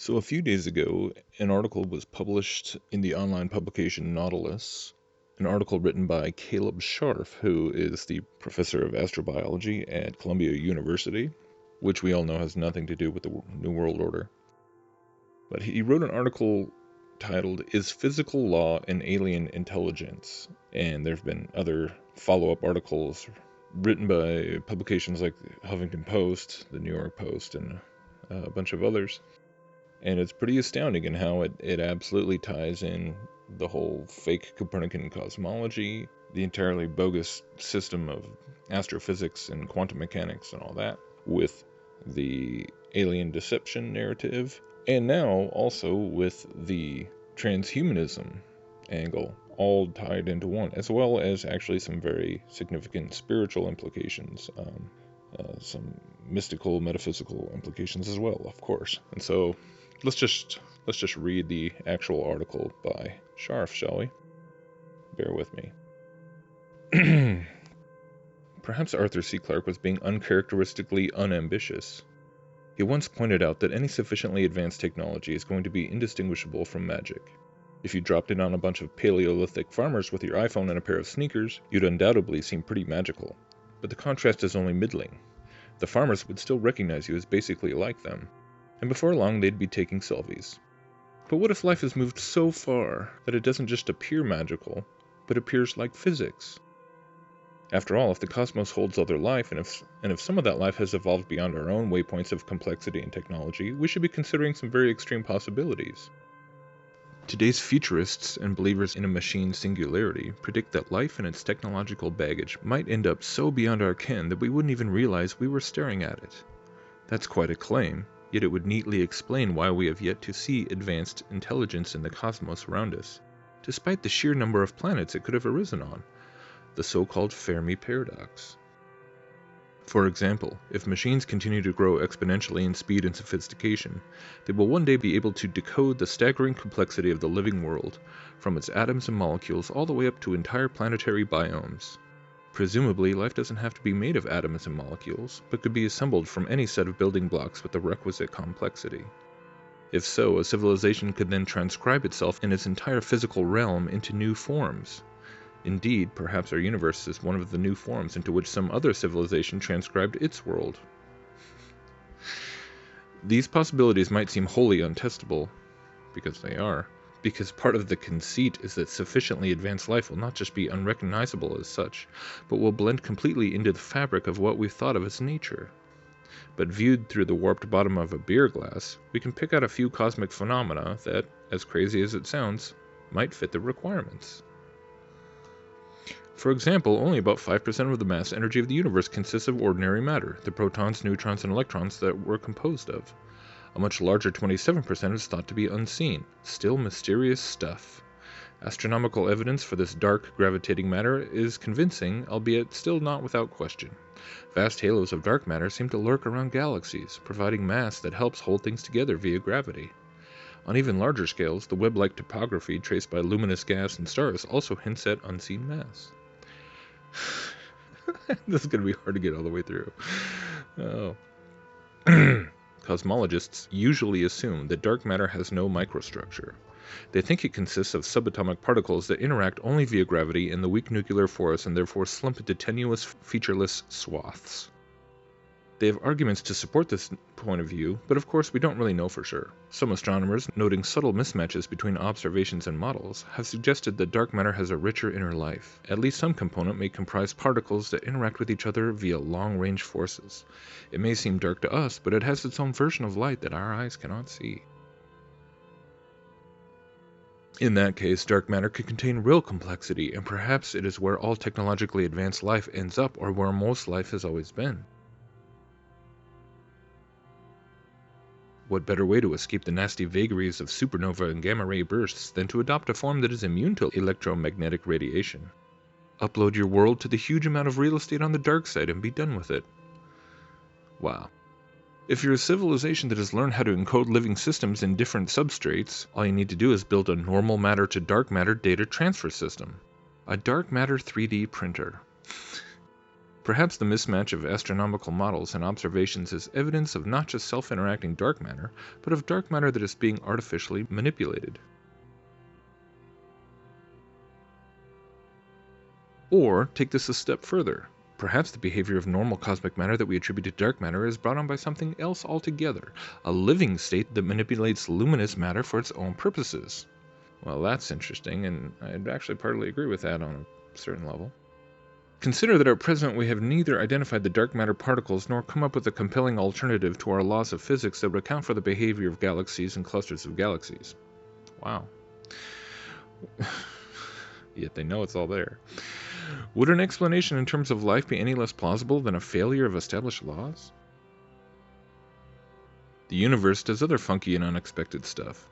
So a few days ago, an article was published in the online publication Nautilus, an article written by Caleb Scharf, who is the professor of astrobiology at Columbia University, which we all know has nothing to do with the New World Order. But he wrote an article titled, "Is Physical Law an Alien Intelligence?" And there have been other follow-up articles written by publications like the Huffington Post, the New York Post, and a bunch of others. And it's pretty astounding in how it absolutely ties in the whole fake Copernican cosmology, the entirely bogus system of astrophysics and quantum mechanics and all that, with the alien deception narrative, and now also with the transhumanism angle, all tied into one, as well as actually some very significant spiritual implications, some mystical, metaphysical implications as well, of course. And so let's just read the actual article by Scharf, shall we? Bear with me. Perhaps Arthur C. Clarke was being uncharacteristically unambitious. He once pointed out that any sufficiently advanced technology is going to be indistinguishable from magic. If you dropped in on a bunch of Paleolithic farmers with your iPhone and a pair of sneakers, you'd undoubtedly seem pretty magical. But the contrast is only middling. The farmers would still recognize you as basically like them, and before long they'd be taking selfies. But what if life has moved so far that it doesn't just appear magical, but appears like physics? After all, if the cosmos holds other life, and if some of that life has evolved beyond our own waypoints of complexity and technology, we should be considering some very extreme possibilities. Today's futurists and believers in a machine singularity predict that life and its technological baggage might end up so beyond our ken that we wouldn't even realize we were staring at it. That's quite a claim, yet it would neatly explain why we have yet to see advanced intelligence in the cosmos around us, despite the sheer number of planets it could have arisen on, the so-called Fermi paradox. For example, if machines continue to grow exponentially in speed and sophistication, they will one day be able to decode the staggering complexity of the living world, from its atoms and molecules all the way up to entire planetary biomes. Presumably, life doesn't have to be made of atoms and molecules, but could be assembled from any set of building blocks with the requisite complexity. If so, a civilization could then transcribe itself in its entire physical realm into new forms. Indeed, perhaps our universe is one of the new forms into which some other civilization transcribed its world. These possibilities might seem wholly untestable, because they are, because part of the conceit is that sufficiently advanced life will not just be unrecognizable as such, but will blend completely into the fabric of what we've thought of as nature. But viewed through the warped bottom of a beer glass, we can pick out a few cosmic phenomena that, as crazy as it sounds, might fit the requirements. For example, only about 5% of the mass energy of the universe consists of ordinary matter, the protons, neutrons, and electrons that we're composed of. A much larger 27% is thought to be unseen, still mysterious stuff. Astronomical evidence for this dark, gravitating matter is convincing, albeit still not without question. Vast halos of dark matter seem to lurk around galaxies, providing mass that helps hold things together via gravity. On even larger scales, the web-like topography traced by luminous gas and stars also hints at unseen mass. This is going to be hard to get all the way through. Oh. Cosmologists usually assume that dark matter has no microstructure. They think it consists of subatomic particles that interact only via gravity in the weak nuclear force and therefore slump into tenuous, featureless swaths. They have arguments to support this point of view, but of course we don't really know for sure. Some astronomers, noting subtle mismatches between observations and models, have suggested that dark matter has a richer inner life. At least some component may comprise particles that interact with each other via long-range forces. It may seem dark to us, but it has its own version of light that our eyes cannot see. In that case, dark matter could contain real complexity, and perhaps it is where all technologically advanced life ends up, or where most life has always been. What better way to escape the nasty vagaries of supernova and gamma-ray bursts than to adopt a form that is immune to electromagnetic radiation? Upload your world to the huge amount of real estate on the dark side and be done with it. Wow. If you're a civilization that has learned how to encode living systems in different substrates, all you need to do is build a normal matter to dark matter data transfer system. A dark matter 3D printer. Perhaps the mismatch of astronomical models and observations is evidence of not just self-interacting dark matter, but of dark matter that is being artificially manipulated. Or take this a step further. Perhaps the behavior of normal cosmic matter that we attribute to dark matter is brought on by something else altogether, a living state that manipulates luminous matter for its own purposes. Well, that's interesting, and I'd actually partly agree with that on a certain level. Consider that at present we have neither identified the dark matter particles nor come up with a compelling alternative to our laws of physics that would account for the behavior of galaxies and clusters of galaxies. Wow. Yet they know it's all there. Would an explanation in terms of life be any less plausible than a failure of established laws? The universe does other funky and unexpected stuff.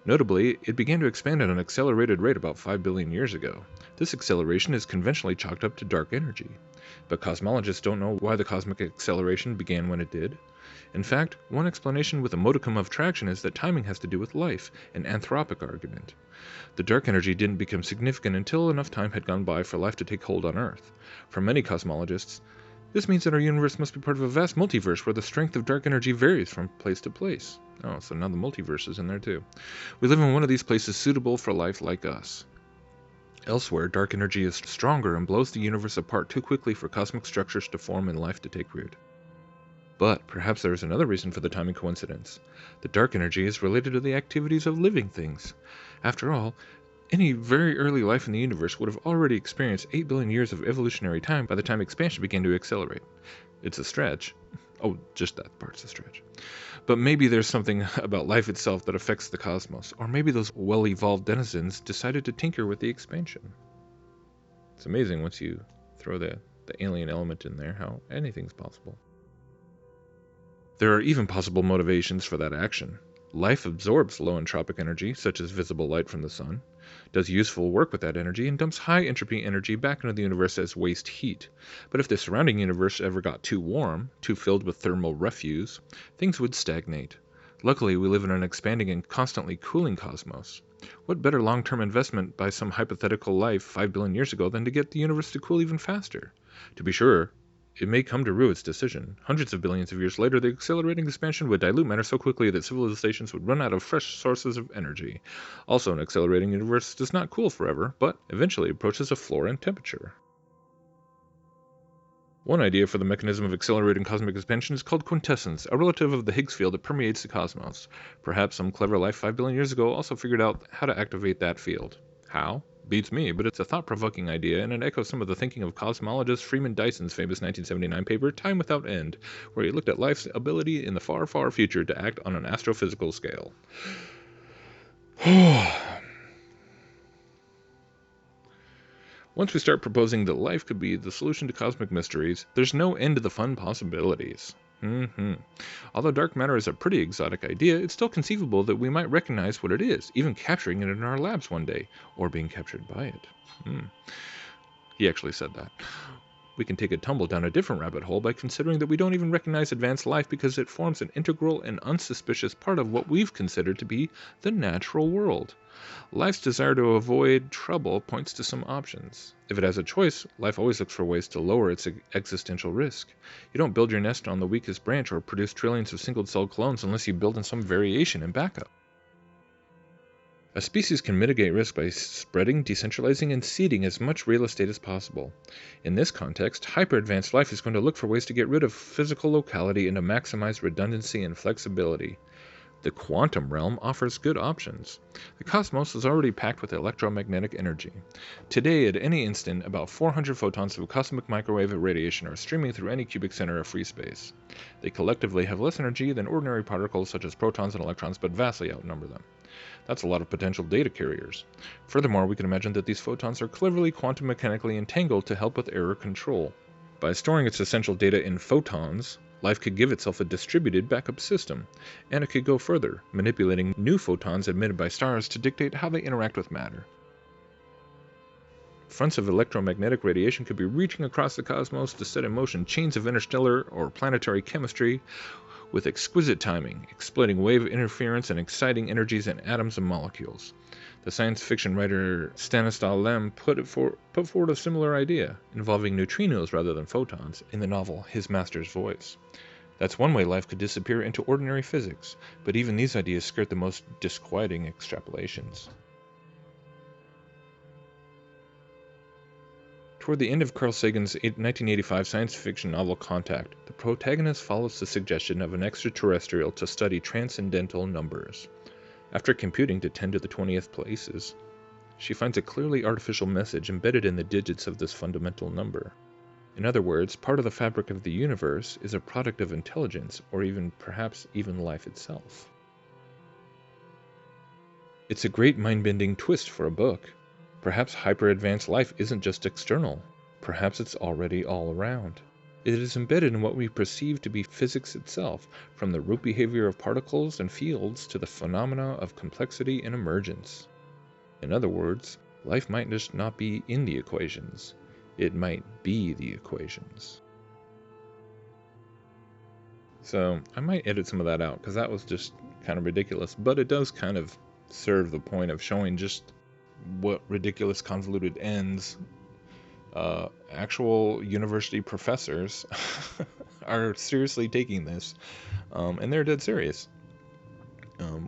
Notably, it began to expand at an accelerated rate about 5 billion years ago. This acceleration is conventionally chalked up to dark energy. But cosmologists don't know why the cosmic acceleration began when it did. In fact, one explanation with a modicum of traction is that timing has to do with life, an anthropic argument. The dark energy didn't become significant until enough time had gone by for life to take hold on Earth. For many cosmologists, this means that our universe must be part of a vast multiverse where the strength of dark energy varies from place to place. Oh, so now the multiverse is in there too. We live in one of these places suitable for life like us. Elsewhere, dark energy is stronger and blows the universe apart too quickly for cosmic structures to form and life to take root. But perhaps there is another reason for the timing coincidence. The dark energy is related to the activities of living things. After all, any very early life in the universe would have already experienced 8 billion years of evolutionary time by the time expansion began to accelerate. It's a stretch. Oh, just that part's a stretch. But maybe there's something about life itself that affects the cosmos, or maybe those well-evolved denizens decided to tinker with the expansion. It's amazing once you throw the alien element in there, how anything's possible. There are even possible motivations for that action. Life absorbs low entropic energy, such as visible light from the sun, does useful work with that energy, and dumps high entropy energy back into the universe as waste heat. But if the surrounding universe ever got too warm, too filled with thermal refuse, things would stagnate. Luckily, we live in an expanding and constantly cooling cosmos. What better long-term investment by some hypothetical life 5 billion years ago than to get the universe to cool even faster? To be sure, it may come to rue its decision. Hundreds of billions of years later, the accelerating expansion would dilute matter so quickly that civilizations would run out of fresh sources of energy. Also, an accelerating universe does not cool forever, but eventually approaches a floor in temperature. One idea for the mechanism of accelerating cosmic expansion is called quintessence, a relative of the Higgs field that permeates the cosmos. Perhaps some clever life 5 billion years ago also figured out how to activate that field. How? Beats me, but it's a thought-provoking idea, and it echoes some of the thinking of cosmologist Freeman Dyson's famous 1979 paper, Time Without End, where he looked at life's ability in the far, far future to act on an astrophysical scale. Once we start proposing that life could be the solution to cosmic mysteries, there's no end to the fun possibilities. Although dark matter is a pretty exotic idea, it's still conceivable that we might recognize what it is, even capturing it in our labs one day, or being captured by it. He actually said that. We can take a tumble down a different rabbit hole by considering that we don't even recognize advanced life because it forms an integral and unsuspicious part of what we've considered to be the natural world. Life's desire to avoid trouble points to some options. If it has a choice, life always looks for ways to lower its existential risk. You don't build your nest on the weakest branch or produce trillions of single-cell clones unless you build in some variation and backup. A species can mitigate risk by spreading, decentralizing, and seeding as much real estate as possible. In this context, hyper-advanced life is going to look for ways to get rid of physical locality and to maximize redundancy and flexibility. The quantum realm offers good options. The cosmos is already packed with electromagnetic energy. Today, at any instant, about 400 photons of cosmic microwave radiation are streaming through any cubic center of free space. They collectively have less energy than ordinary particles such as protons and electrons, but vastly outnumber them. That's a lot of potential data carriers. Furthermore, we can imagine that these photons are cleverly quantum mechanically entangled to help with error control. By storing its essential data in photons, life could give itself a distributed backup system, and it could go further, manipulating new photons emitted by stars to dictate how they interact with matter. Fronts of electromagnetic radiation could be reaching across the cosmos to set in motion chains of interstellar or planetary chemistry with exquisite timing, exploiting wave interference and exciting energies in atoms and molecules. The science fiction writer Stanislaw Lem put forward a similar idea, involving neutrinos rather than photons, in the novel His Master's Voice. That's one way life could disappear into ordinary physics, but even these ideas skirt the most disquieting extrapolations. Toward the end of Carl Sagan's 1985 science fiction novel Contact, the protagonist follows the suggestion of an extraterrestrial to study transcendental numbers. After computing to 10 to the 20th places, she finds a clearly artificial message embedded in the digits of this fundamental number. In other words, part of the fabric of the universe is a product of intelligence, or perhaps even life itself. It's a great mind-bending twist for a book. Perhaps hyper-advanced life isn't just external. Perhaps it's already all around. It is embedded in what we perceive to be physics itself, from the root behavior of particles and fields to the phenomena of complexity and emergence. In other words, life might just not be in the equations. It might be the equations. So I might edit some of that out, because that was just kind of ridiculous, but it does kind of serve the point of showing just what ridiculous convoluted ends actual university professors are seriously taking this, and they're dead serious.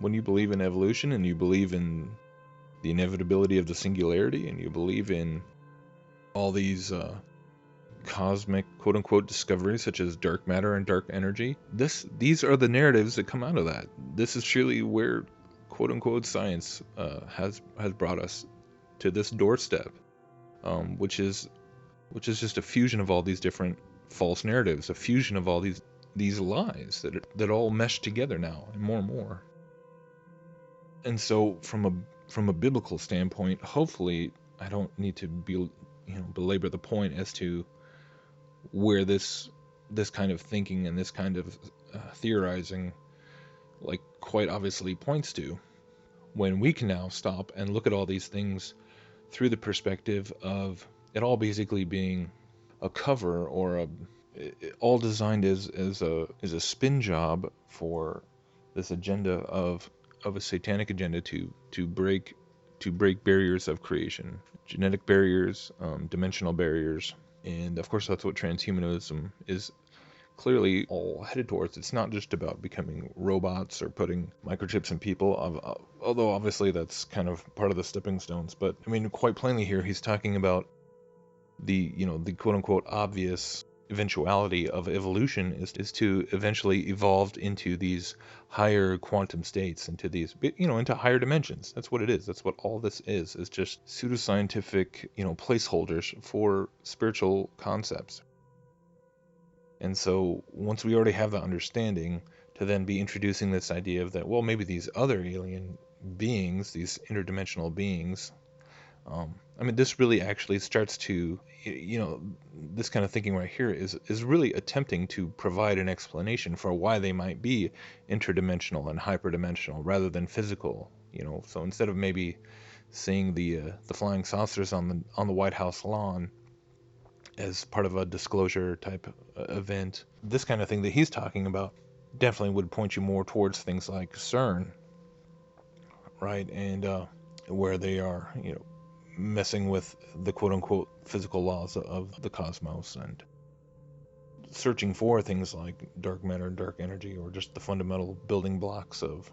When you believe in evolution, and you believe in the inevitability of the singularity, and you believe in all these cosmic quote-unquote discoveries such as dark matter and dark energy, these are the narratives that come out of that. This is surely where quote-unquote science has brought us to this doorstep, which is just a fusion of all these different false narratives, a fusion of all these lies that all mesh together now, and more. And so from a biblical standpoint, hopefully I don't need to belabor the point as to where this kind of thinking and this kind of theorizing, like, quite obviously points to, when we can now stop and look at all these things through the perspective of it all basically being a cover, or all designed as a spin job for this agenda of a satanic agenda to break barriers of creation, genetic barriers, dimensional barriers. And of course that's what transhumanism is clearly all headed towards. It's not just about becoming robots or putting microchips in people, although obviously that's kind of part of the stepping stones. But I mean, quite plainly here, he's talking about the quote-unquote obvious eventuality of evolution is to eventually evolve into these higher quantum states, into these, into higher dimensions. That's what it is. That's what all this is just pseudoscientific, placeholders for spiritual concepts. And so once we already have the understanding, to then be introducing this idea of that, well, maybe these other alien beings, these interdimensional beings, I mean, this really actually starts to, this kind of thinking right here is really attempting to provide an explanation for why they might be interdimensional and hyperdimensional rather than physical. So instead of maybe seeing the flying saucers on the White House lawn as part of a disclosure type event, this kind of thing that he's talking about definitely would point you more towards things like CERN, right? And where they are, messing with the quote-unquote physical laws of the cosmos, and searching for things like dark matter and dark energy, or just the fundamental building blocks of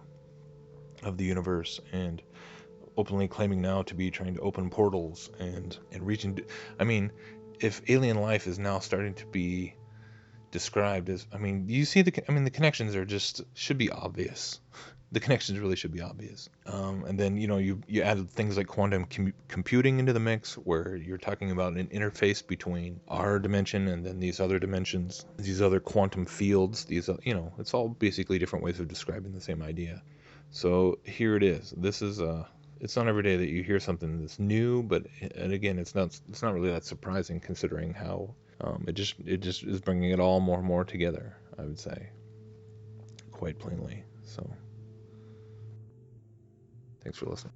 the universe, and openly claiming now to be trying to open portals and reaching. I mean, if alien life is now starting to be described as, I mean, you see the connections are should be obvious. The connections really should be obvious. And then, you add things like quantum computing into the mix, where you're talking about an interface between our dimension and then these other dimensions, these other quantum fields, it's all basically different ways of describing the same idea. So here it is. This is it's not every day that you hear something that's new, and again, it's not really that surprising, considering how it just is bringing it all more and more together, I would say, quite plainly. So thanks for listening.